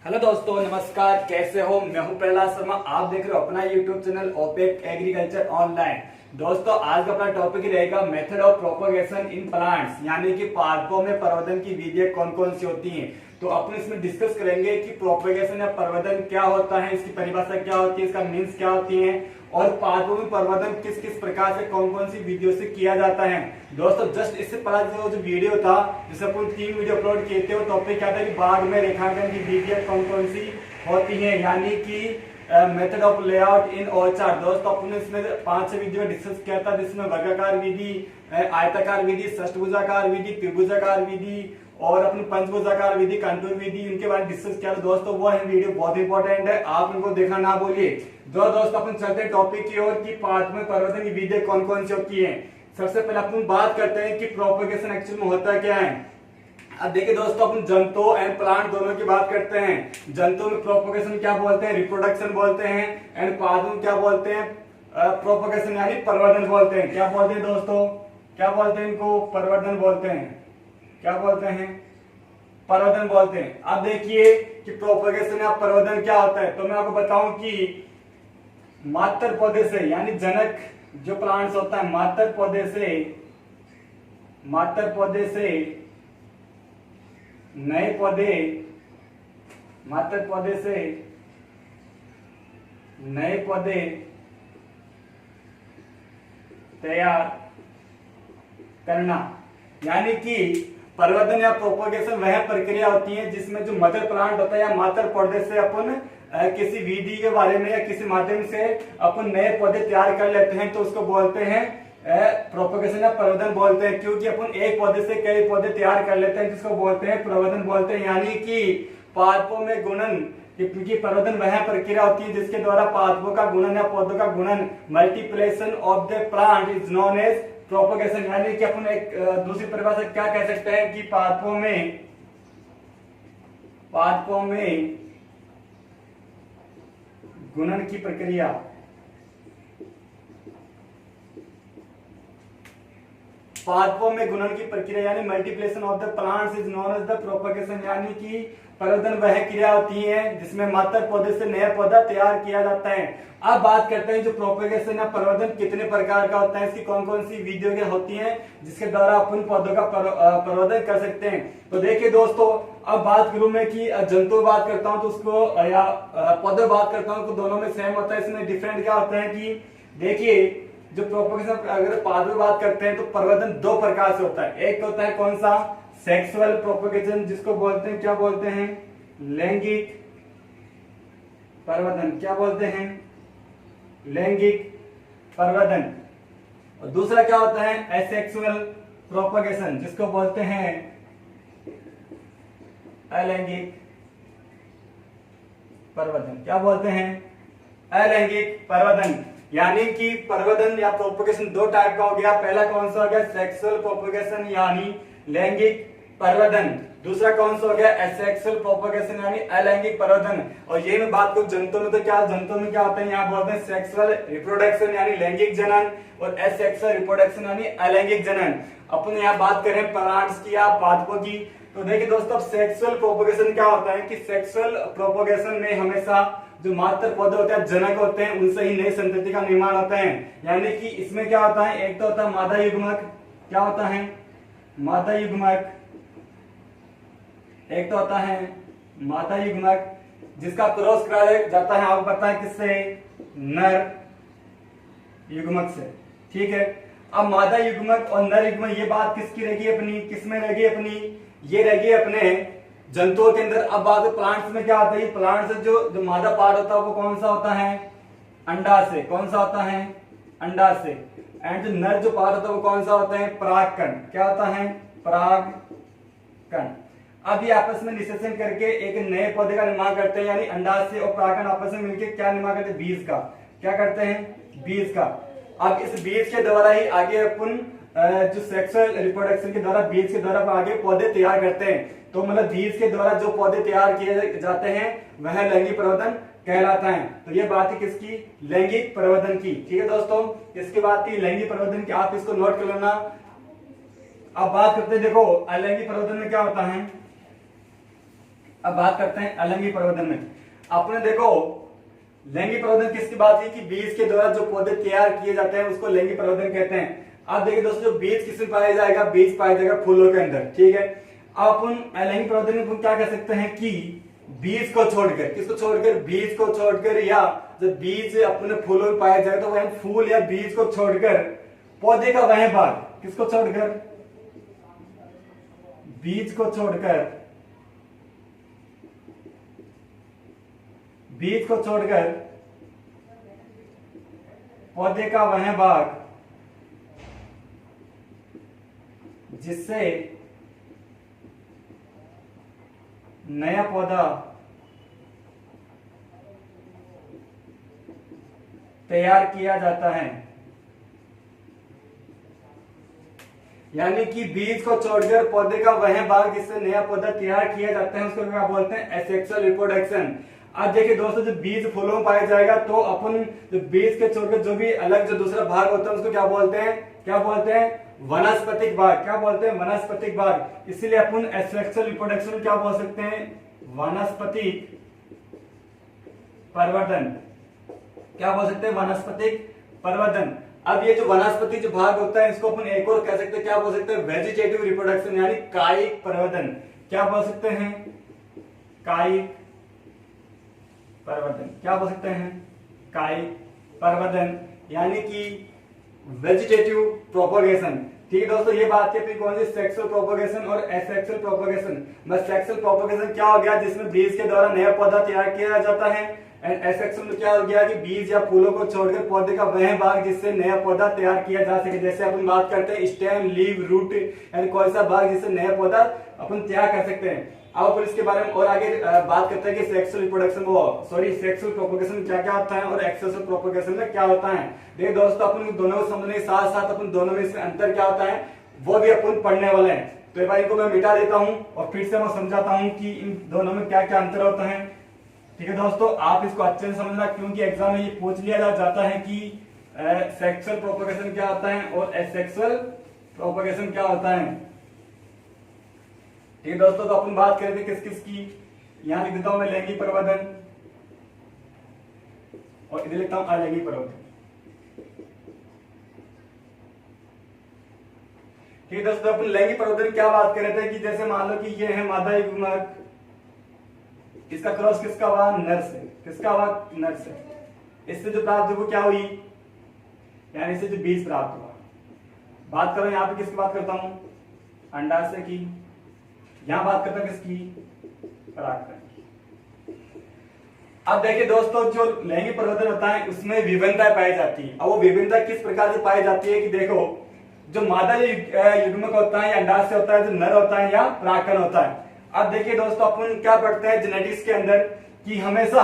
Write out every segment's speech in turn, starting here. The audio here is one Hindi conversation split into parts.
हेलो दोस्तों, नमस्कार। कैसे हो? मैं हूं प्रहलाद शर्मा। आप देख रहे हो अपना यूट्यूब चैनल ओपेक एग्रीकल्चर ऑनलाइन। दोस्तों, आज का अपना टॉपिक रहेगा method of propagation in plants, यानी कि पादपों में प्रवर्धन की विधियां कौन कौन सी होती हैं। तो अपन इसमें डिस्कस करेंगे कि प्रोपगेशन या प्रवर्धन क्या होता है, इसकी परिभाषा क्या होती है, इसका मीन्स क्या होती है, और पादपों में प्रवर्धन किस किस प्रकार से कौन कौन सी विधियों से किया जाता है। दोस्तों, जस्ट इससे पहले जो वीडियो था जिसे अपन 3 वीडियो अपलोड किए थे, वो टॉपिक क्या था कि बाग में रेखांकन की विधियां कौन कौन सी होती हैं, यानी कि method of layout in orchard. दोस्तों, अपने इसमें 5 वीडियो डिस्कस किया था, जिसमें वर्गाकार विधि, आयताकार विधि, षष्ठभुजाकार विधि, त्रिभुजाकार विधि और अपनी पंचभुजाकार विधि, कंटूर विधि, इनके बारे में डिस्कस किया था। दोस्तों, वो है वीडियो बहुत इंपॉर्टेंट है, आप इनको देखना ना भूलिए। दोस्तों, अपन चलते टॉपिक की ओर कि पादप में प्रवर्धन की विधियां कौन कौन सी होती है। सबसे पहले अपन बात करते हैं कि प्रोपगेशन एक्चुअल में होता क्या है। अब देखिए दोस्तों, अपन जंतु एंड प्लांट दोनों की बात करते हैं। जंतु में प्रोपगेशन क्या बोलते हैं? रिप्रोडक्शन बोलते हैं। एंड पादप में क्या बोलते हैं? प्रोपगेशन यानी प्रवर्धन बोलते हैं। क्या बोलते हैं दोस्तों? क्या बोलते हैं इनको? प्रवर्धन बोलते हैं। क्या बोलते हैं? प्रवर्धन बोलते हैं। अब देखिए कि प्रोपगेशन या प्रवर्धन क्या होता है। तो मैं आपको बताऊं कि मात्र पौधे से, यानी जनक जो प्लांट्स होता है, मात्र पौधे से नए पौधे, मात्र पौधे से नए पौधे तैयार करना, यानी कि प्रवर्धन या प्रोपगेशन वह प्रक्रिया होती है जिसमें जो मदर प्लांट होता है या मातर पौधे से अपन किसी विधि के बारे में या किसी माध्यम से अपन नए पौधे तैयार कर लेते हैं, तो उसको बोलते हैं प्रोपगेशन या प्रवर्धन बोलते हैं। क्योंकि अपन एक पौधे से कई पौधे तैयार कर लेते हैं, जिसको बोलते हैं प्रवर्धन बोलते हैं। यानी कि पादपों में गुणन, क्योंकि प्रवर्धन वह प्रक्रिया होती है जिसके द्वारा पादपों का गुणन या पौधों का गुणन, multiplication of the plant is known as propagation. यानी कि अपन एक दूसरी परिभाषा क्या कह सकते हैं कि पादपों में गुणन की प्रक्रिया, पादपों में गुणन की प्रक्रिया यानी multiplication of the plants is known as the propagation. यानी कि प्रवर्धन वह क्रिया होती है जिसमें मात्र पौधे से नया पौधा तैयार किया जाता है। अब बात करते हैं जो प्रोपगेशन या प्रवर्धन कितने प्रकार का होता है, इसकी कौन कौन सी विधियां होती हैं जिसके द्वारा अपन पौधों का प्रवर्धन कर सकते हैं। तो देखिए दोस्तों, अब बात करूं मैं कि जंतु बात करता हूं तो उसको, या पौधे बात करता हूं तो दोनों में सेम होता है। इसमें डिफरेंट क्या होता है कि देखिए, जो प्रोपगेशन अगर पादप में बात करते हैं तो प्रवर्धन 2 प्रकार से होता है। एक होता है कौन सा? सेक्सुअल प्रोपगेशन, जिसको बोलते हैं, क्या बोलते हैं? लैंगिक प्रवर्धन। क्या बोलते हैं? लैंगिक प्रवर्धन। और दूसरा क्या होता है? एसेक्सुअल प्रोपगेशन, जिसको बोलते हैं अलैंगिक प्रवर्धन। क्या बोलते हैं? अलैंगिक प्रवर्धन। यानी कि प्रवर्धन या प्रोपगेशन 2 टाइप का हो गया। पहला कौन सा हो गया? सेक्सुअल प्रोपगेशन यानी लैंगिक प्रवर्धन। दूसरा कौन सा हो गया? एसेक्सुअल प्रोपगेशन यानी अलैंगिक प्रवर्धन। और ये मैं बात करूं जंतु में, तो क्या जंतु में क्या होता है? यहाँ बोलते हैं सेक्सुअल रिप्रोडक्शन यानी लैंगिक जनन, और एसेक्सुअल रिप्रोडक्शन यानी अलैंगिक जनन। अपन यहाँ बात करें प्लांट्स की या पादपों की, तो देखिए दोस्तों, सेक्सुअल प्रोपगेशन क्या होता है कि सेक्सुअल प्रोपगेशन में हमेशा जो मात्र पौधे होते हैं, जनक होते हैं, उनसे ही नई संतति का निर्माण होता है। यानी कि इसमें क्या होता है? एक तो होता है मादा युग्मक। क्या होता है? मादा युग्मक। एक तो होता है मादा युग्मक जिसका क्रॉस कराया जाता है, आपको पता है किससे? नर युग्मक से। ठीक है। अब मादा युग्मक और नर युग्मक, ये बात किसकी रहेगी अपनी? किसमें रहेगी अपनी? ये रहेगी अपने जंतुओं के अंदर। अब बात प्लांट्स में क्या होता है? प्लांट्स जो मादा पार्ट होता है वो कौन सा होता है? अंडा से। कौन सा होता है? अंडा से। एंड जो नर जो पार्ट होता है वो कौन सा होता है? परागकण। क्या होता है? परागकण। अब ये आपस में निषेचन करके एक नए पौधे का निर्माण करते हैं, यानी अंडाशय और परागकण आपस में मिलकर क्या निर्माण करते हैं? बीज का। क्या करते हैं? बीज का। अब इस बीज के द्वारा ही आगे अपन जो सेक्सुअल रिप्रोडक्शन के द्वारा, बीज के द्वारा आगे पौधे तैयार करते हैं। तो मतलब बीज के द्वारा जो पौधे तैयार किए जाते हैं वह लैंगिक प्रवर्धन कहलाता है। तो ये बात है किसकी? लैंगिक प्रवर्धन की। ठीक है दोस्तों, इसके बाद थी लैंगिक प्रवर्धन की, आप इसको नोट कर लेना। अब बात करते हैं, देखो अलैंगिक प्रवर्धन में क्या होता है। अब बात करते हैं अलैंगिक प्रवर्धन में। आपने देखो लैंगिक प्रवर्धन किसकी बात की कि बीज के द्वारा जो पौधे तैयार किए जाते हैं उसको लैंगिक प्रवर्धन कहते हैं। अब देखिए दोस्तों, जो बीज किसमें पाया जाएगा, बीज पाया जाएगा फूलों के अंदर, ठीक है। अब अपन लैंगिक प्रवर्धन में क्या कह सकते हैं कि बीज को छोड़कर, किसको छोड़कर, बीज को छोड़कर, या जब बीज अपने फूलों में पाया जाएगा तो वह फूल या बीज को छोड़कर पौधे का वह भाग, किसको छोड़कर, बीज को छोड़कर, बीज को छोड़कर पौधे का वह भाग जिससे नया पौधा तैयार किया जाता है। यानी कि बीज को छोड़कर पौधे का वह भाग जिससे नया पौधा तैयार किया जाता है उसको क्या बोलते हैं, एसेक्सुअल रिप्रोडक्शन। अब देखिए दोस्तों, जब बीज फूलों में पाया जाएगा तो अपन जो बीज के छोड़कर जो भी अलग जो दूसरा भाग होता है उसको क्या बोलते हैं, क्या बोलते हैं, वनस्पतिक भाग। क्या बोलते हैं, वनस्पतिक भाग। इसीलिए अपन एसेक्सुअल रिप्रोडक्शन क्या बोल सकते हैं, वनस्पतिक प्रवर्धन। क्या बोल सकते हैं, वनस्पतिक प्रवर्धन। अब ये जो वनस्पति जो भाग होता है इसको अपन एक और कह सकते हैं, क्या बोल सकते हैं, वेजिटेटिव रिप्रोडक्शन यानी कायिक प्रवर्धन। क्या बोल सकते हैं, कायिक प्रवर्धन। क्या बोल सकते हैं, कायिक प्रवर्धन यानी कि वेजिटेटिव प्रोपोगेशन। ठीक है दोस्तों, ये बात है फिर कौन सी, सेक्सुअल प्रोपोगेशन और एसेक्सुअल प्रोपोगेशन। बस सेक्सुअल प्रोपोगेशन क्या हो गया, जिसमें बीज के द्वारा नया पौधा तैयार किया जाता है। एंड एसेक्सुअल में क्या हो गया कि बीज या फूलों को छोड़कर पौधे का वह भाग जिससे नया पौधा तैयार किया जा सके। जैसे अपन बात करते हैं स्टेम, लीव, रूट, यानी कोई सा भाग जिससे नया पौधा अपन तैयार कर सकते हैं। अब अपन इसके बारे में और आगे बात करते हैं कि सेक्सुअल रिप्रोडक्शन सेक्सुअल प्रोपोगेशन क्या क्या होता है और एक्सेसुअल प्रोपोगेशन में क्या होता है। देखिए दोस्तों, अपन दोनों को समझने के साथ साथ अपन दोनों में इसमें अंतर क्या होता है वो भी अपन पढ़ने वाले हैं। तो एक बार इनको मैं मिटा देता हूं और फिर से मैं समझाता हूं कि इन दोनों में क्या क्या अंतर होता है। ठीक है दोस्तों, आप इसको अच्छे से समझना क्योंकि एग्जाम में ये पूछ लिया जाता है कि सेक्सुअल प्रोपोगेशन क्या होता है और एसेक्सुअल प्रोपोगेशन क्या होता है। ठीक है दोस्तों, तो अपन बात करें थे किस किस की, यहां लिख देता हूं मैं लैंगिक प्रवर्धन और इधर लिखता हूं अलैंगिक प्रवर्धन। ठीक है दोस्तों, अपन लैंगिक प्रवर्धन क्या बात कर रहे थे कि जैसे मान लो कि ये है मादा युग्मक, इसका क्रॉस किसका हुआ, नर से। किसका हुआ, नर से। इससे जो प्राप्त वो क्या हुई, यानी इससे जो बीज प्राप्त हुआ। बात करो यहाँ पे किसकी बात करता हूं, अंडाशय की। यहां बात करता हूं किसकी, परागकण की। अब देखिए दोस्तों, जो लैंगिक प्रवर्धन होता है उसमें विभिन्नताएं पाई जाती है। अब वो विभिन्नता किस प्रकार से पाई जाती है कि देखो, जो मादा युग्मक होता है या अंडाशय होता है, जो नर होता है या परागकण होता है। अब देखिए दोस्तों, अपन क्या पढ़ते हैं जेनेटिक्स के अंदर कि हमेशा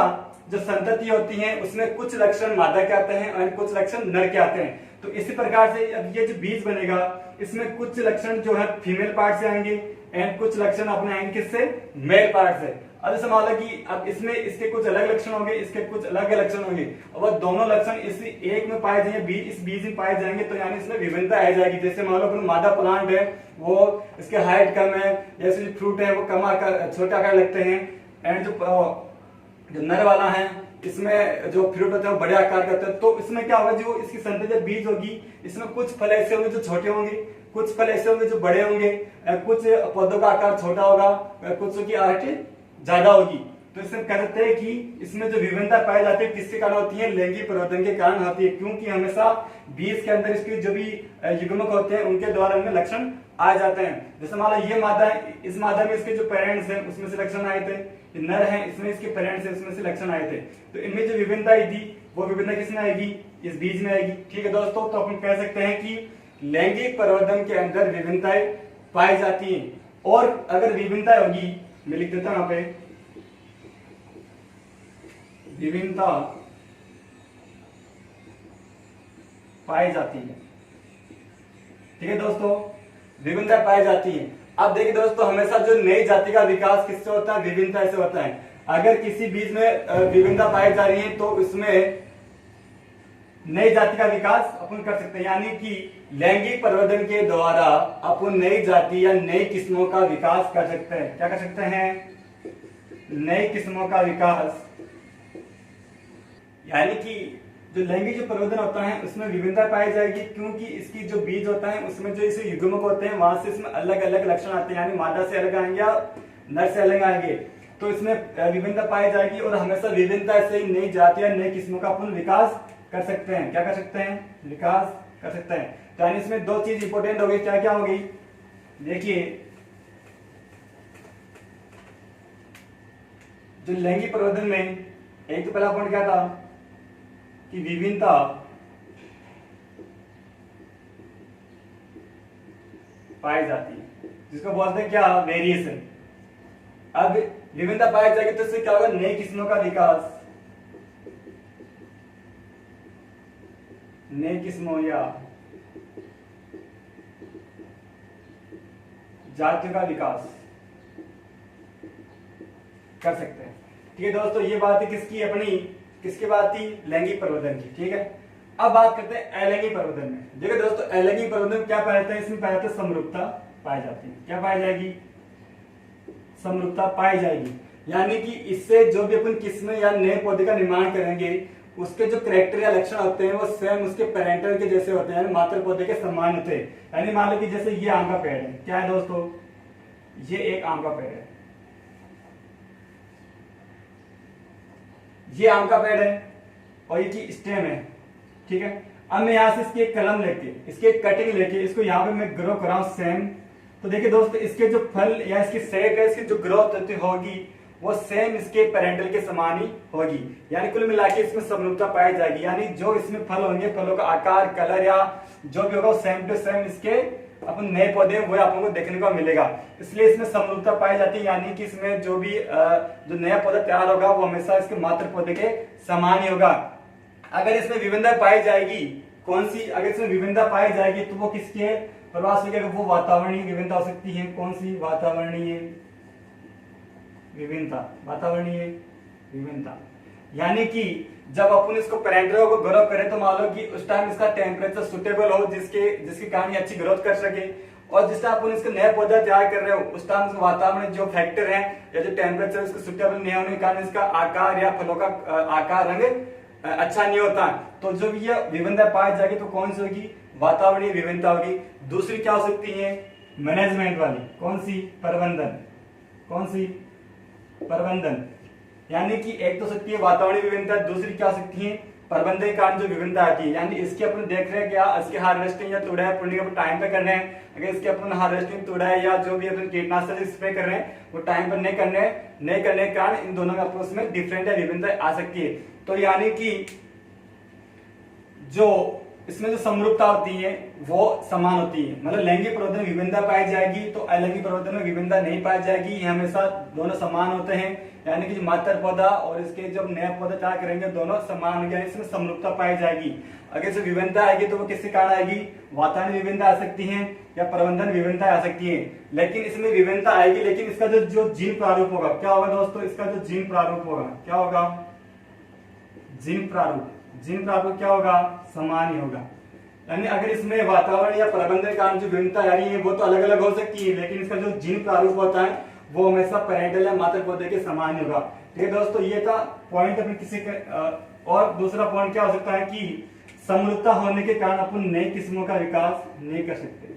जो संतति होती है उसमें कुछ लक्षण मादा के आते हैं और कुछ लक्षण नर के आते हैं। तो इसी प्रकार से अब ये जो बीज बनेगा इसमें कुछ लक्षण जो है फीमेल पार्ट से आएंगे एंड कुछ लक्षण अपने आएंगे किससे, मेल पार्ट से। अब जैसे मान लो कि अब इसमें इसके कुछ अलग लक्षण होंगे, इसके कुछ अलग लक्षण होंगे, और दोनों लक्षण इस एक में पाए जाएंगे, इस बीज में पाए जाएंगे, तो यानी इसमें विभिन्नता आ जाएगी। जैसे मान लो मादा प्लांट है वो इसके हाइट कम है, जैसे जो फ्रूट है वो कम आकार छोटे आकार लगते हैं, एंड जो नर वाला है इसमें जो फ्रूट होते हैं वो बड़े आकार का होता है। तो इसमें क्या होगा, जो इसकी संतति बीज होगी इसमें कुछ फल ऐसे होंगे जो छोटे होंगे, कुछ फल ऐसे होंगे जो बड़े होंगे, कुछ पौधों का आकार छोटा होगा, कुछ की हाइट ज्यादा होगी। तो इसमें कह सकते हैं कि इसमें जो विभिन्नता पाई जाती है किसके कारण होती है, लैंगिक परिवर्तन के कारण होती है, क्योंकि हमेशा बीज के अंदर इसके जो भी युग्मक होते हैं उनके द्वारा इनमें लक्षण आ जाते हैं। जैसे मान लो ये मादा है, इस मादा में इसके जो पेरेंट्स हैं उसमें से लक्षण आए थे, नर है इसमें इसके पेरेंट्स हैं उसमें से लक्षण आए थे। तो इनमें जो विभिन्नता आई थी वो विभिन्नता किसमें आएगी, इस बीज में आएगी। ठीक है दोस्तों, तो अपन कह सकते हैं कि लैंगिक परिवर्तन के अंदर विभिन्नताएं पाई जाती हैं। और अगर विभिन्नता होगी, मैं लिख देता हूं यहाँ पे, विभिन्नता पाई जाती है। ठीक है दोस्तों, विभिन्नता पाई जाती है। अब देखिए दोस्तों, हमेशा जो नई जाति का विकास किससे होता है, विभिन्नता से होता है। अगर किसी बीज में विभिन्नता पाई जा रही है तो उसमें नई जाति का विकास अपन कर सकते हैं, यानी कि लैंगिक परिवर्तन के द्वारा अपन नई जाति या नई किस्मों का विकास कर सकते हैं। क्या कर सकते हैं, नई किस्मों का विकास, यानी कि जो लैंगिक जो प्रवर्धन होता है उसमें विभिन्नता पाई जाएगी, क्योंकि इसकी जो बीज होता है उसमें जो इसे युग्मक होते हैं वहां से इसमें अलग अलग लक्षण आते हैं, यानी मादा से अलग आएंगे या नर से अलग आएंगे, तो इसमें विभिन्नता पाई जाएगी। और हमेशा विभिन्नता से ही नई जाति या नई किस्मों का अपन विकास कर सकते हैं। क्या कर सकते हैं? विकास कर सकते हैं। तो यानी इसमें दो चीज इंपॉर्टेंट हो गई, क्या क्या हो गई? देखिए, जो लैंगिक प्रवर्धन में एक तो पहला पॉइंट क्या था कि विभिन्नता पाई जाती है, जिसको बोलते हैं क्या? वेरिएशन। अब विभिन्नता पाई जाएगी तो इससे क्या होगा? नई किस्मों का विकास, नई किस्मों या जातियों का विकास कर सकते हैं। ठीक है दोस्तों, ये बात है किसकी? अपनी किसकी बात थी? लैंगिक प्रवर्धन की। ठीक है, अब बात करते हैं अलैंगिक प्रवर्धन में। देखो दोस्तों, अलैंगिक प्रवर्धन क्या पाया जाता है? इसमें पाया जाता है समरूपता पाई जाती है। क्या पाई जाएगी? समरूपता पाई जाएगी, यानी कि इससे जो भी अपन किस्में या नए पौधे का निर्माण करेंगे उसके जो कैरेक्टर या लक्षण होते हैं वो स्वयं उसके पेरेंटल के जैसे होते हैं, यानी मातृ पौधे के समान होते हैं। यानी मान लो कि जैसे ये आम का पेड़ है, क्या है दोस्तों? ये एक आम का पेड़ है, ये आम का पेड़ है और ये की स्टेम है। ठीक है, अब मैं यहां से इसकी एक कलम लेके, इसकी एक कटिंग लेके इसको यहां पे मैं ग्रो कराऊं सेम, तो देखिए दोस्तों, इसके जो फल या इसकी शेप है, इसकी जो ग्रोथ होगी वो सेम इसके पेरेंटल के समान ही होगी। यानी कुल मिला के इसमें समरूपता पाई जाएगी, यानी जो इसमें फल होंगे, फलों का आकार, कलर या जो भी होगा सेम टू सेम इसके अपन नए पौधे वो आप लोगों को देखने को मिलेगा। इसलिए इसमें समरूपता पाई जाती है, यानी कि इसमें जो भी जो नया पौधा तैयार होगा वो हमेशा इसके मातृ पौधे के समान ही होगा। अगर इसमें विभिन्नता पाई जाएगी, कौन सी? अगर इसमें विभिन्नता पाई जाएगी तो वो किसके प्रवास में? वो वातावरणीय विभिन्नता हो सकती है। कौन सी? वातावरणीय विभिन्नता, वातावरणीय विभिन्नता। यानी कि जब अपन इसको पेरेंटल को ग्रो करें तो मान लो कि उस टाइम इसका टेम्परेचर सुटेबल हो, जिसके कारण अच्छी ग्रोथ कर सके, और जिस टाइम अपन इसके नए पौधा तैयार कर रहे हो उस टाइम इसका वातावरण जो फैक्टर है या जो टेम्परेचर इसको सुटेबल नहीं होने के कारण इसका आकार या फलों का आकार, रंग अच्छा नहीं होता। तो जब ये विभिन्नता पाई जाएगी तो कौन सी होगी? वातावरणीय विभिन्नता होगी। दूसरी क्या हो सकती है? मैनेजमेंट वाली। कौन सी? प्रबंधन। कौन सी? प्रबंधन। यानी कि एक तो सकती है वातावरणीय विभिन्नता, दूसरी क्या सकती है? प्रबंधन के कारण जो विभिन्नता आती है, यानी इसके अपन देख रहे हैं क्या इसके हार्वेस्टिंग या तुड़ाई पुण्य अपन टाइम पे कर रहे हैं। अगर इसके अपन हार्वेस्टिंग, तुड़ाई या जो भी अपन कीटनाशक स्प्रे कर रहे हैं वो टाइम पर नहीं करने के कारण इन दोनों का आपस में डिफरेंट या विभिन्नता आ सकती है। तो यानी कि जो इसमें जो समरूपता होती है वो समान होती है, मतलब लैंगिक प्रवर्धन में विभिन्नता पाई जाएगी तो अलैंगिक प्रवर्धन में विभिन्नता नहीं पाई जाएगी। ये हमेशा दोनों समान होते हैं, यानी कि मातृ पौधा और इसके जब नया पौधा तैयार करेंगे दोनों समान होंगे, इसमें समरूपता पाई जाएगी। अगर इसमें विभिन्नता आएगी तो वो किसके कारण आएगी? वातावरण विभिन्नता आ सकती है या प्रबंधन विभिन्नता आ सकती है। लेकिन इसमें विभिन्नता आएगी, लेकिन इसका जो जीन प्रारूप होगा, क्या होगा दोस्तों? इसका जो जीन प्रारूप होगा क्या होगा? जीन प्रारूप। जीन प्रारूप क्या होगा? समान ही होगा। यानी अगर इसमें वातावरण या प्रबंधन कारण जो विभिन्नता आ रही है वो तो अलग अलग हो सकती है, लेकिन इसका जो जीन प्रारूप होता है वो हमेशा पेरेंटल या मातृ पौधे के समान ही होगा। ठीक है दोस्तों, ये था पॉइंट अपने किसी और दूसरा पॉइंट क्या हो सकता है कि समरूपता होने के कारण अपन नई किस्मों का विकास नहीं कर सकते।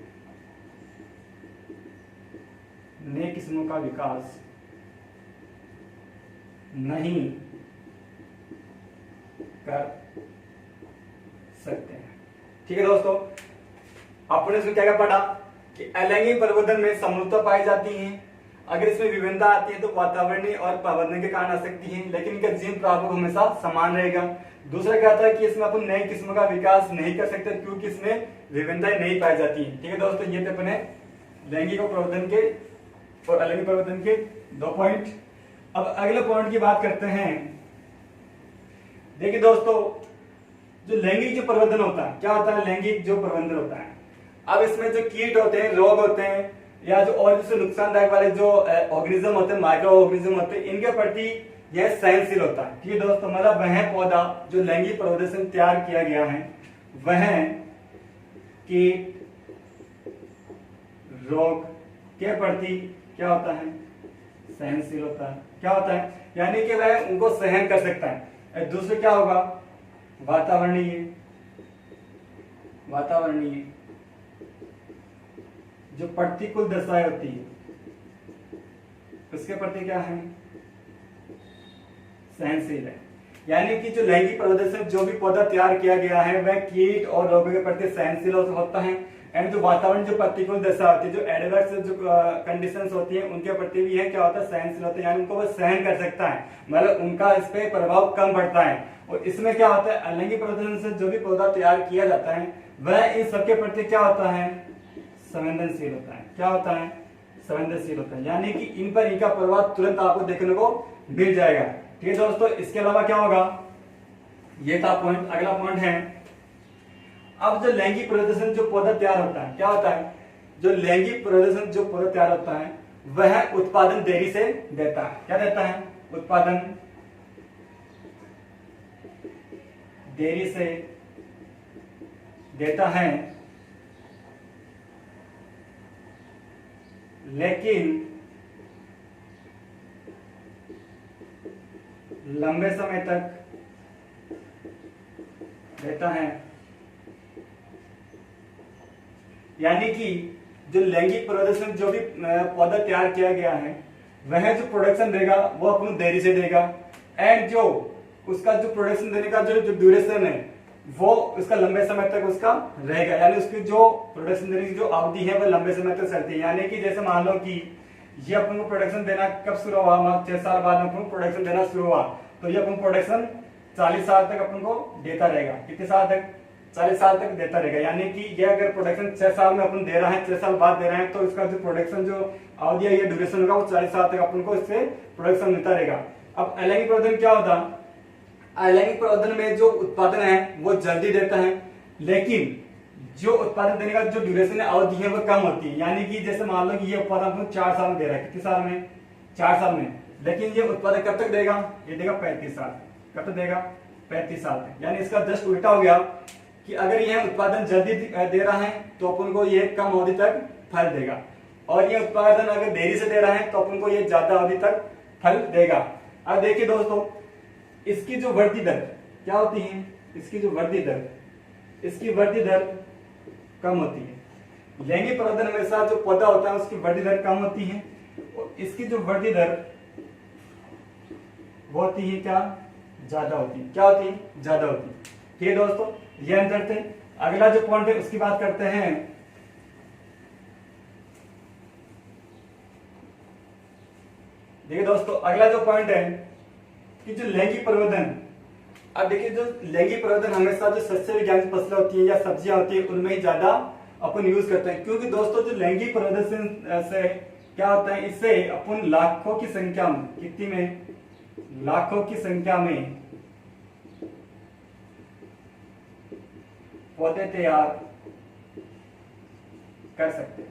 नई किस्मों का विकास नहीं कर सकते हैं। ठीक है दोस्तों, आपने इसमें क्या क्या पढ़ा कि अलैंगिक प्रवर्धन में समरूपता पाई जाती है, अगर इसमें विभिन्नता आती है तो वातावरणीय और प्रबंधन के कारण आ सकती है, लेकिन इनका जीन प्रारूप हमेशा समान रहेगा। दूसरा क्या था कि इसमें अपन नई किस्मों का विकास नहीं कर सकते क्योंकि इसमें विभिन्नताएं नहीं पाई जाती है। ठीक है दोस्तों, ये थे अपने लैंगिक प्रवर्धन के और अलैंगिक प्रवर्धन के 2 पॉइंट। अब अगले पॉइंट की बात करते हैं। देखिए दोस्तों, जो लैंगिक जो प्रवर्धन होता है, क्या होता है? लैंगिक जो प्रवर्धन होता है, अब इसमें जो कीट होते हैं, रोग होते हैं या जो और जिससे नुकसानदायक वाले जो ऑर्गेनिज्म होते हैं, माइक्रो ऑर्गेनिज्म होते हैं, इनके प्रति यह सहनशील होता है। ठीक है दोस्तों, मतलब वह पौधा जो लैंगिक प्रवर्धन से तैयार किया गया है वह कीट, रोग के प्रति क्या होता है? सहनशील होता है। क्या होता है, यानी कि वह उनको सहन कर सकता है। दूसरा क्या होगा, वातावरणीय। वातावरणीय जो प्रतिकूल दशाएं होती है उसके प्रति क्या है, सहनशील है। यानी कि जो लैंगिक प्रवर्धन से जो भी पौधा तैयार किया गया है वह कीट और रोगों के प्रति सहनशील होता है। एंड जो वातावरण जो प्रतिकूल दशा होती है, जो एडवर्स जो कंडीशंस होती है उनके प्रति भी है क्या होता है, सहनशील होता है। यानी उनको वो सहन कर सकता है, मतलब उनका इस पे प्रभाव कम पड़ता है। और इसमें क्या होता है, अलैंगिक प्रवर्धन से जो भी पौधा तैयार किया जाता है वह इन सबके प्रति क्या होता है, संवेदनशील होता है। क्या होता है, संवेदनशील होता है। यानी कि इन पर इनका प्रभाव तुरंत आपको देखने को मिल जाएगा। ठीक है दोस्तों, इसके अलावा क्या होगा, ये था पॉइंट। अगला पॉइंट है, अब जो लैंगिक प्रदर्शन जो पौधा तैयार होता है, क्या होता है, जो लैंगिक प्रदर्शन जो पौधा तैयार होता है वह उत्पादन देरी से देता है। क्या देता है, उत्पादन देरी से देता है, लेकिन लंबे समय तक देता है। यानी कि जो लैंगिक प्रदर्शन जो भी पौधा तैयार किया गया है वह जो प्रोडक्शन देगा वो अपन देरी से देगा। एंड जो उसका जो प्रोडक्शन देने का जो ड्यूरेशन है वो उसका लंबे समय तक उसका रहेगा। यानी उसकी जो प्रोडक्शन देने की जो अवधि है वह लंबे समय तक चलती है। यानी कि जैसे मान लो कि ये अपन को प्रोडक्शन देना कब शुरू हुआ, 6 साल बाद अपन को प्रोडक्शन देना शुरू हुआ, तो ये अपन प्रोडक्शन 40 साल तक अपन को देता रहेगा। कितने साल तक, 40 साल तक देता रहेगा। यानी कि ये अगर प्रोडक्शन 6 साल में अपन दे रहा है, 6 साल बाद दे रहे हैं, तो इसका जो प्रोडक्शन जो अवधि है, ये ड्यूरेशन होगा, वो 40 साल तक अपन को इससे प्रोडक्शन मिलता रहेगा। अब अलैंगिक प्रवर्धन क्या होता, अलैंगिक प्रवर्धन में जो उत्पादन है वो जल्दी देता है, लेकिन जो उत्पादन देने का जो ड्यूरेशन है, अवधि है, वो कम होती है। यानी कि जैसे मान लो कि ये उत्पादन अपन 4 साल में दे रहा है, कितने साल में, 4 साल में, लेकिन ये उत्पादन कब तक देगा, ये देगा 35 साल। कब तक देगा, 35 साल तक। यानी इसका जस्ट उल्टा हो गया कि अगर यह उत्पादन जल्दी दे रहा है तो अपन को ये कम अवधि तक फल देगा, और ये उत्पादन अगर देरी से दे रहा है तो अपन को ये ज्यादा अवधि तक फल देगा। अब देखिए दोस्तों, इसकी जो वृद्धि दर क्या होती है, इसकी जो वृद्धि दर, इसकी वृद्धि दर कम होती है। लैंगिक प्रवर्धन हमेशा जो पौधा होता है उसकी वृद्धि दर कम होती है, और इसकी जो वृद्धि दर वो होती है क्या, ज्यादा होती है। क्या होती है, ज्यादा होती है। ठीक है दोस्तों, ये अंतर थे। अगला जो पॉइंट है उसकी बात करते हैं। देखिए दोस्तों, अगला जो पॉइंट है कि जो लैंगिक प्रवर्धन, अब देखिए जो लैंगिक प्रवर्धन हमेशा जो सस्य विज्ञान फसलें होती है या सब्जियां होती है उनमें ही ज्यादा अपन यूज करते हैं। क्योंकि दोस्तों जो लैंगिक प्रवर्धन से क्या होता है, इससे अपन लाखों की संख्या में, कितनी में, लाखों की संख्या में पौधे तैयार कर सकते हैं।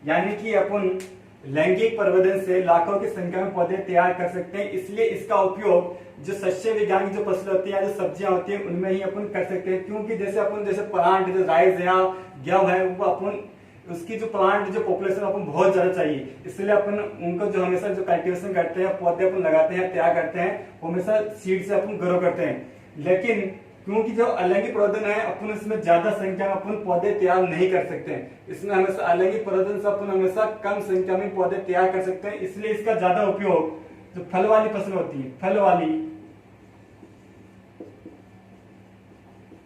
यानी कि अपन लैंगिक प्रवर्धन से लाखों की संख्या में पौधे तैयार कर सकते हैं। इसलिए इसका उपयोग जो सस्य विज्ञान की जो फसलें होती है, जो सब्जियां होती है, उनमें ही अपन कर सकते हैं। क्योंकि जैसे अपन जैसे प्लांट, जैसे राइस या गेहूं है, वो अपन उसकी जो प्लांट जो पॉपुलेशन अपन बहुत ज्यादा चाहिए, इसलिए अपन उनको जो हमेशा जो कल्टिवेशन करते हैं, पौधे अपन लगाते हैं, तैयार करते हैं, वो हमेशा सीड से अपन ग्रो करते हैं। लेकिन क्योंकि जो अलैंगिक प्रवर्धन है अपन इसमें ज्यादा संख्या में अपन पौधे तैयार नहीं कर सकते हैं। इसमें हमेशा अलैंगिक प्रवर्धन से अपन हमेशा कम संख्या में पौधे तैयार कर सकते हैं। इसलिए इसका ज्यादा उपयोग जो फल वाली फसल होती है, फल वाली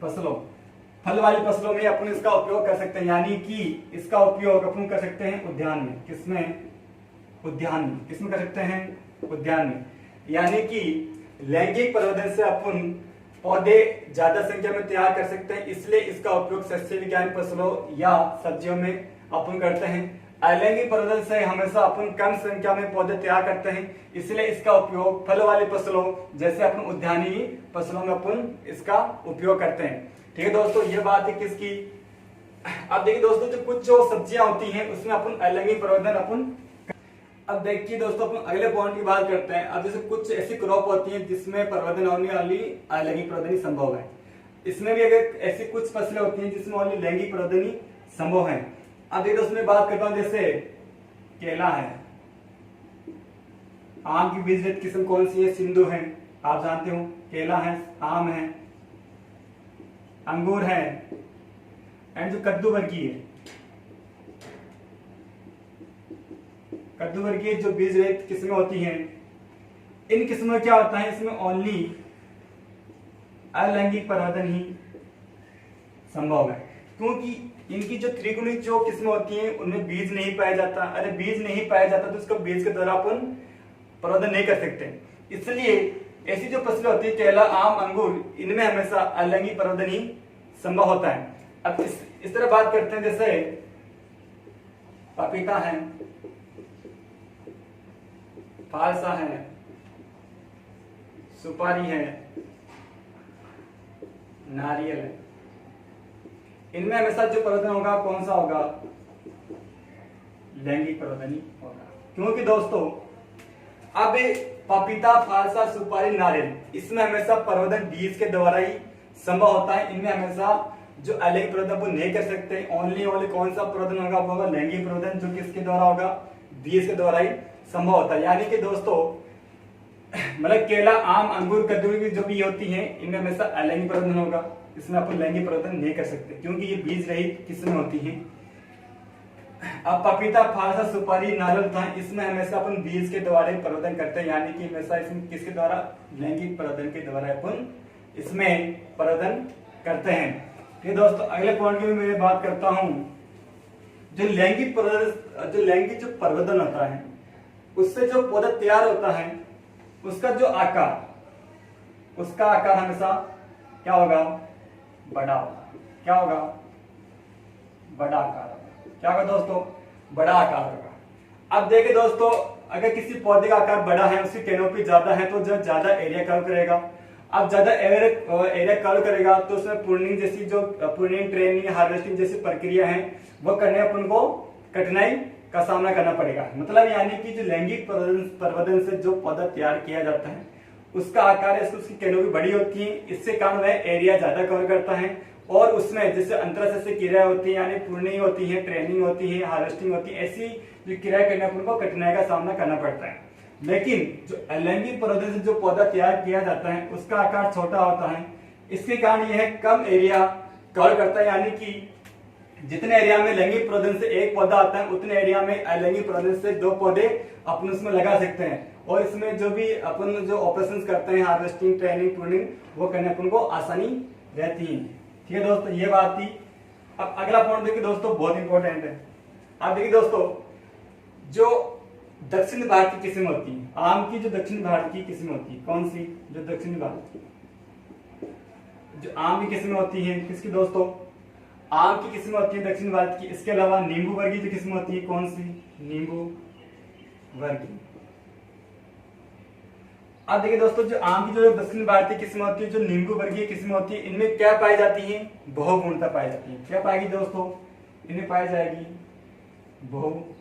फसलों में अपन इसका उपयोग कर सकते हैं। यानी कि इसका उपयोग अपन कर सकते हैं उद्यान में। किसमें, उद्यान में। किसमें कर सकते हैं, उद्यान में। यानी कि लैंगिक प्रवर्धन से अपन पौधे ज्यादा संख्या में तैयार कर सकते हैं। इसलिए इसका उपयोग सस्य विज्ञान फसलों या सब्जियों में अपन करते हैं। अलैंगिक प्रवर्धन से हमेशा अपन कम संख्या में पौधे तैयार करते हैं। इसलिए इसका उपयोग फल वाली फसलों जैसे अपन उद्यानी फसलों में अपन इसका उपयोग करते हैं। ठीक है दोस्तों, ये बात है किसकी। अब देखिए दोस्तों, जो सब्जियां होती हैं उसमें अपन अलैंगिक प्रवर्धन अपन। अब देखिए दोस्तों, अपन अगले पॉइंट की बात करते हैं। अब जैसे कुछ ऐसी क्रॉप होती हैं जिसमें प्रवर्धन होने वाली अलैंगिक प्रवर्धन संभव है। इसमें भी अगर ऐसी कुछ फसलें होती हैं जिसमें ओनली लैंगिक प्रवर्धन संभव है। अब देखिए दोस्तों, मैं बात करता हूं, जैसे केला है, आम की बीज रहित किस्म कौन सी है? सिंधु है, आप जानते हो। केला है, आम है, अंगूर है, एंड जो कद्दू वर्गीय है, कद्दू वर्गीय जो बीज रहित किस्में होती हैं, इन किस्मों में क्या होता है? इसमें ओनली अलैंगिक परिवर्तन ही संभव है, क्योंकि इनकी जो त्रिगुणित जो किस्में होती हैं उनमें बीज नहीं पाया जाता। अरे बीज नहीं पाया जाता तो उसको बीज के द्वारा अपन परिवर्तन नहीं कर सकते। इसलिए ऐसी जो फसलें होती है, केला, आम, अंगूर, इनमें हमेशा अलैंगिक परिवर्तन ही संभव होता है। अब इस तरह बात करते हैं, जैसे पपीता है, फालसा है, सुपारी है, नारियल है, इनमें हमेशा जो परिवर्तन होगा कौन सा होगा? लैंगिक परिवर्तन ही होगा। क्योंकि दोस्तों अब पपीता, फालसा, सुपारी, नारियल, इसमें हमेशा परिवर्तन बीज के द्वारा ही संभव होता है। इनमें हमेशा जो अलैंगिक परिवर्तन वो नहीं कर सकते। ओनली कौन सा परिवर्तन होगा? वो होगा लैंगिक परिवर्तन, जो किसके द्वारा होगा? बीज के द्वारा ही संभव होता है। यानी कि दोस्तों मतलब केला, आम, अंगूर, कद्दू की जो भी होती हैं, इनमें हमेशा अलैंगिक परिवर्तन होगा। इसमें अपन लैंगिक परिवर्तन नहीं कर सकते, क्योंकि ये बीज रहित किस्में होती हैं। अब पपीता, फालसा, सुपारी, नारियल था, इसमें हमेशा अपन बीज के द्वारा ही परिवर्तन करते हैं। यानी कि हमेशा इसमें किसके द्वारा? लैंगिक परिवर्तन के द्वारा अपन इसमें परिवर्तन करते हैं। फिर दोस्तों अगले पॉइंट की मैं बात करता हूं। जो लैंगिक परिवर्तन होता है, उससे जो पौधा तैयार होता है, उसका आकार हमेशा क्या होगा? बड़ा होगा। क्या होगा? बड़ा आकार होगा। क्या होगा दोस्तों? बड़ा आकार होगा। अब देखिए दोस्तों, अगर किसी पौधे का आकार बड़ा है, उसकी कैनोपी ज्यादा है, तो जो ज्यादा एरिया कवर करेगा। अब ज्यादा एरिया कवर करेगा तो उसमें प्रूनिंग जैसी जो प्रूनिंग, ट्रेनिंग, हार्वेस्टिंग जैसी प्रक्रिया है वो करने अपन को कठिनाई का सामना करना पड़ेगा। मतलब यानी कि जो लैंगिक परिवर्तन से जो पौधा तैयार किया जाता है, उसका आकार है, उसकी कैनोपी बड़ी होती है, इससे कारण वह एरिया ज्यादा कवर करता है। और उसमें जैसे अंतरराष्ट्रीय से क्रियाएं होती है, यानी प्रूनिंग होती है, ट्रेनिंग होती है, हार्वेस्टिंग होती है, ऐसी जो क्रियाएं करने अपन को कठिनाई का सामना करना पड़ता है। लेकिन जो अलैंगिक परिवर्तन से जो पौधा तैयार किया जाता है, उसका आकार छोटा होता है। इसके कारण यह कम एरिया कवर करता है। यानी कि जितने एरिया में लैंगिक परिवर्तन से एक पौधा आता है, उतने एरिया में अलैंगिक परिवर्तन से 2 पौधे अपन उसमें लगा सकते हैं। और इसमें जो भी अपन जो ऑपरेशन करते हैं, हार्वेस्टिंग, ट्रेनिंग, प्रूनिंग, वो करने अपन को आसानी रहती है। ठीक है दोस्तों, ये बात थी। अब अगला पॉइंट देखिए दोस्तों, बहुत इंपॉर्टेंट है। आप देखिए दोस्तों, जो दक्षिण भारत की किस्म होती है, आम की जो दक्षिण भारत की किस्म होती है, कौन सी? जो दक्षिण भारत की जो आम की किस्में होती हैं, किसकी दोस्तों? आम की किस्में होती है दक्षिण भारत की। इसके अलावा नींबू वर्गीय जो किस्में होती है, कौन सी? नींबू वर्गीय। अब देखिए दोस्तों, जो आम की जो दक्षिण भारतीय किस्में होती है, जो नींबू वर्गीय किस्में होती है, इनमें क्या पाई जाती है? बहुगुणता पाई जाती है। क्या पाएगी दोस्तों? इनमें पाई जाएगी बहुभ्रूणता,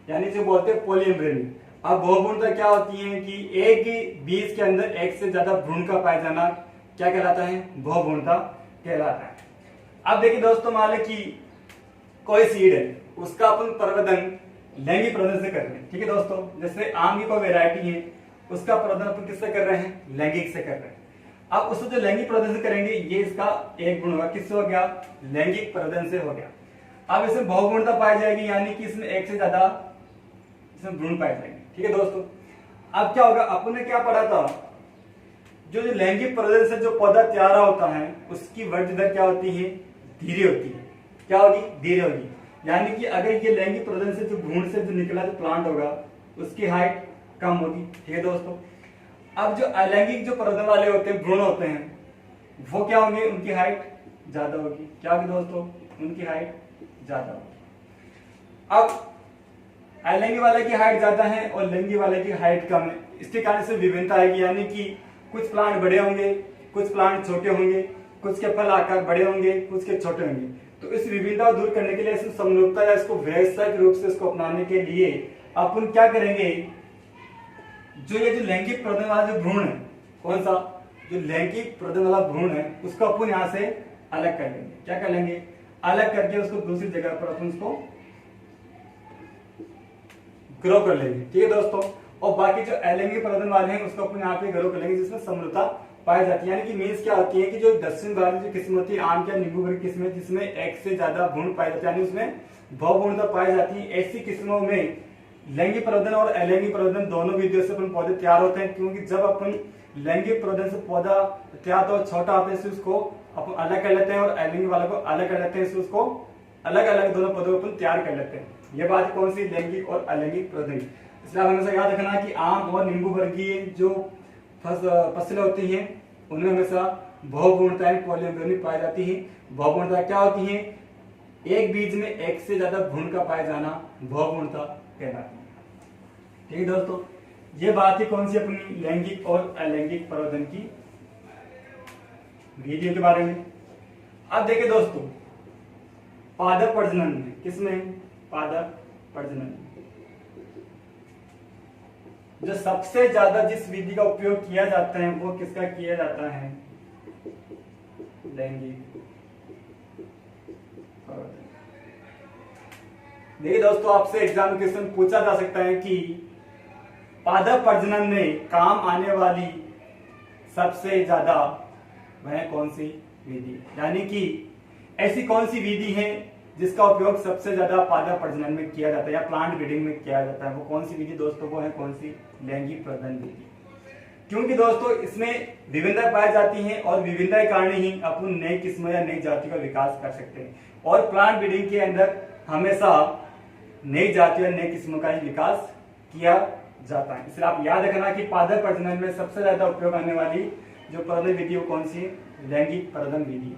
यानी जो बोलते हैं पॉलीएम्ब्रेनी। अब बहुभ्रूणता क्या होती है कि एक ही बीज के अंदर एक से ज्यादा भ्रूण का पाया जाना क्या कहलाता है? बहुभ्रूणता कहलाता है। अब देखिए दोस्तों, मान लें कि कोई सीड है, उसका अपन परिवर्तन लैंगिक परिवर्तन से कर रहे हैं। ठीक है दोस्तों, जैसे आम की कोई वैरायटी है, उसका परिवर्तन अपन किससे कर रहे हैं? लैंगिक से कर रहे हैं। अब उससे जो लैंगिक परिवर्तन से करेंगे, ये इसका एक गुण होगा। किससे हो गया? लैंगिक परिवर्तन से हो गया। अब इसमें बहुगुणता पाई जाएगी, यानी कि इसमें एक से ज्यादा इसमें भ्रूण पाए जाएंगे। ठीक है दोस्तों, अब क्या होगा? अपन ने क्या पढ़ा था? जो लैंगिक परिवर्तन से जो पौधा तैयार होता है, उसकी वृद्धि दर क्या होती है? धीरे होती है। क्या होगी? धीरे होगी। यानी कि अगर ये लैंगिक परिवर्तन से जो भ्रूण से जो निकला जो प्लांट होगा, उसकी हाइट कम होगी। ठीक है दोस्तों, अब जो अलैंगिक जो परिवर्तन वाले होते हैं, भ्रूण होते हैं, वो क्या होंगे? उनकी हाइट ज्यादा होगी। क्या होगी दोस्तों? उनकी हाइट ज्यादा होगी। अब अलैंगिक वाले की हाइट ज्यादा है और लैंगिक वाले की हाइट कम है। इसके कारण से विभिन्नता आएगी, यानी कि कुछ प्लांट बड़े होंगे, कुछ प्लांट छोटे होंगे, कुछ के फल आकार बड़े होंगे, कुछ के छोटे होंगे। तो इस विभिन्नता को दूर करने के लिए, इस समरूपता या इसको व्यावसायिक रूप से इसको अपनाने के लिए अपन क्या करेंगे? जो ये जो लैंगिक परिवर्तन वाला जो भ्रूण है, कौन सा? जो लैंगिक परिवर्तन वाला भ्रूण है, उसको अपन यहाँ से अलग कर लेंगे। क्या कर लेंगे? अलग करके उसको दूसरी जगह पर अपन उसको ग्रो कर लेंगे। ठीक है दोस्तों, और बाकी जो अलैंगिक प्रवर्धन वाले हैं उसको अपन यहाँ पे ग्रो कर लेंगे जिसमें समरूपता पाई जाती है। यानी कि मीन्स क्या होती है कि जो दक्षिण वाली जो किस्म होती है आम या नींबू की किस्म जिसमें एक से ज्यादा भ्रूण पाए जाते हैं, यानी उसमें बहुभ्रूणता पाई जाती है, ऐसी किस्मों में लैंगिक प्रवर्धन और अलैंगिक प्रवर्धन दोनों विधियों से अपन पौधे तैयार होते हैं। क्योंकि जब अपन लैंगिक प्रवर्धन से पौधा तैयार तो छोटा होता है उसको अपन अलग कर लेते हैं और अलैंगिक वाले को अलग कर लेते हैं, उसको अलग अलग दोनों पौधों को अपन तैयार कर लेते हैं। ये बात कौन सी, लैंगिक और अलैंगिक प्रवर्धन। इसलिए हमेशा याद रखना कि आम और नींबू वर्गीय जो फसलें होती हैं उनमें हमेशा बहुभ्रूणता पॉलीएम्ब्रियोनी पाई जाती है। बहुभ्रूणता क्या होती है, एक बीज में एक से ज्यादा भ्रूण का पाया जाना बहुभ्रूणता कहलाती है। ठीक है दोस्तों, ये बात ही कौन सी अपनी लैंगिक और अलैंगिक प्रवर्धन की विधियों के बारे में। अब देखिए दोस्तों, पादप प्रजनन में, किसमें, पादप प्रजनन, जो सबसे ज्यादा जिस विधि का उपयोग किया जाता है वो किसका किया जाता है, लैंगिक प्रवर्धन। देखिए दोस्तों, आपसे एग्जाम क्वेश्चन पूछा जा सकता है कि पादप प्रजनन में काम आने वाली सबसे ज्यादा वह कौन सी विधि, यानी कि ऐसी कौन सी विधि है जिसका उपयोग सबसे ज्यादा पादप प्रजनन में किया जाता है या प्लांट ब्रीडिंग में किया जाता है, वो कौन सी विधि दोस्तों, वो है कौन सी, लैंगिक प्रजनन विधि। क्योंकि दोस्तों इसमें विभिन्नता पाई जाती है और विभिन्नता के कारण ही अपन नई किस्म या नई जाति का विकास कर सकते हैं, और प्लांट ब्रीडिंग के अंदर हमेशा नई जाति और नई किस्मों का ही विकास किया जाता है। इसलिए आप याद रखना कि पादप प्रजनन में सबसे ज्यादा उपयोग आने वाली जो प्रवर्धन विधि वो कौन सी है, लैंगिक प्रवर्धन विधि।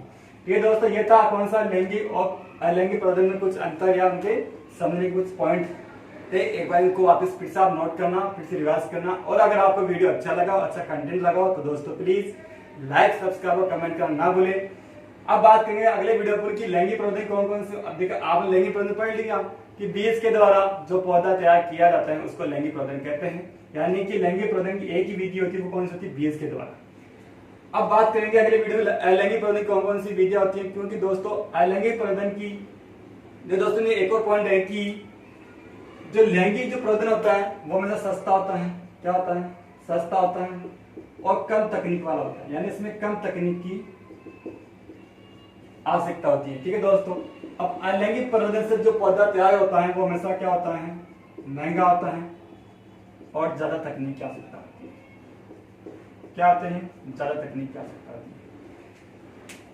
ये दोस्तों ये था कौन सा, लैंगिक और अलैंगिक प्रवर्धन में कुछ अंतर या उनके समझने के कुछ पॉइंट थे। एक बार इनको वापस फिर से आप नोट करना, फिर से रिवाइज करना, और अगर आपको वीडियो अच्छा लगा, अच्छा कंटेंट लगा हो तो दोस्तों प्लीज लाइक, सब्सक्राइब और कमेंट करना ना भूले। अब बात करेंगे अगले वीडियो पर कि लैंगिक प्रवर्धन कौन कौन से। अब देखिए, आप लैंगिक प्रवर्धन पढ़ लिया कि बीज के द्वारा जो पौधा तैयार किया जाता है उसको लैंगिक प्रवर्धन कहते हैं, यानी कि लैंगिक प्रवर्धन की एक ही विधि होती है, वो कौन सी होती है, बीज के द्वारा। अब बात करेंगे अगले वीडियो में अलैंगिक प्रवर्धन कौन कौन सी विधियां होती है। क्योंकि दोस्तों अलैंगिक प्रवर्धन की जो दोस्तों ने एक और पॉइंट है कि जो लैंगिक जो प्रवर्धन होता है वो हमेशा सस्ता होता है। क्या होता है, सस्ता होता है और कम तकनीक वाला होता है, यानी इसमें कम तकनीक की आवश्यकता होती है। ठीक है दोस्तों, अब अलैंगिक प्रवर्धन से जो पौधा तैयार होता है वो हमेशा क्या होता है, महंगा होता है और ज्यादा तकनीक की आवश्यकता होती है। क्या होते हैं, ज्यादा तकनीक की आवश्यकता होती है।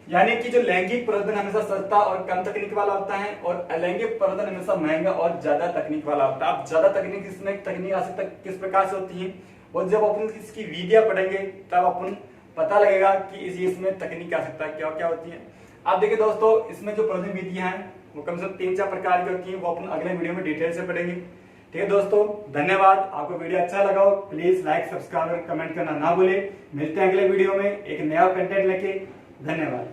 यानी कि जो लैंगिक प्रवर्धन हमेशा सस्ता और कम तकनीक वाला होता है और अलैंगिक प्रवर्धन हमेशा महंगा और ज्यादा तकनीक वाला होता है। अब ज्यादा तकनीक, इसमें तकनीक आवश्यकता किस प्रकार से होती है, और जब अपन इसकी विधियां पढ़ेंगे तब अपन पता लगेगा कि इसमें तकनीक की आवश्यकता क्या क्या होती है। आप देखिए दोस्तों, इसमें जो प्रवर्धन विधियां हैं वो कम से कम 3-4 प्रकार की होती है, वो अपन अगले वीडियो में डिटेल से पढ़ेंगे। ठीक है दोस्तों, धन्यवाद। आपको वीडियो अच्छा लगा हो प्लीज लाइक, सब्सक्राइब और कमेंट करना ना भूले। मिलते हैं अगले वीडियो में एक नया कंटेंट लेके। धन्यवाद।